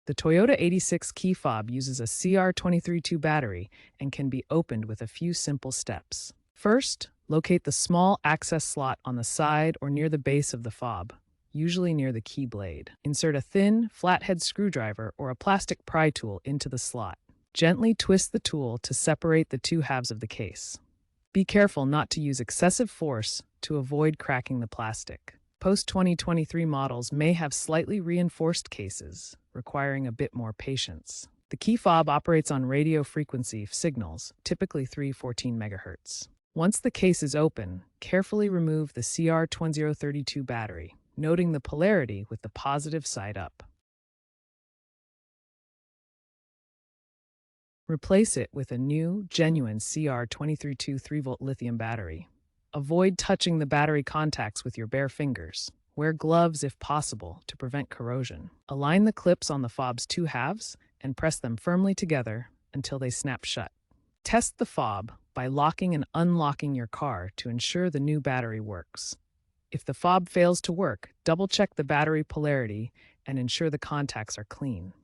The Toyota 86 key fob uses a CR232 battery and can be opened with a few simple steps. First, locate the small access slot on the side or near the base of the fob, usually near the key blade. Insert a thin, flathead screwdriver or a plastic pry tool into the slot. Gently twist the tool to separate the two halves of the case. Be careful not to use excessive force to avoid cracking the plastic. Post-2023 models may have slightly reinforced cases, requiring a bit more patience. The key fob operates on radio frequency signals, typically 314 MHz. Once the case is open, carefully remove the CR2032 battery, noting the polarity with the positive side up. Replace it with a new, genuine CR2032 3-volt lithium battery. Avoid touching the battery contacts with your bare fingers. Wear gloves if possible to prevent corrosion. Align the clips on the fob's two halves and press them firmly together until they snap shut. Test the fob by locking and unlocking your car to ensure the new battery works. If the fob fails to work, double-check the battery polarity and ensure the contacts are clean.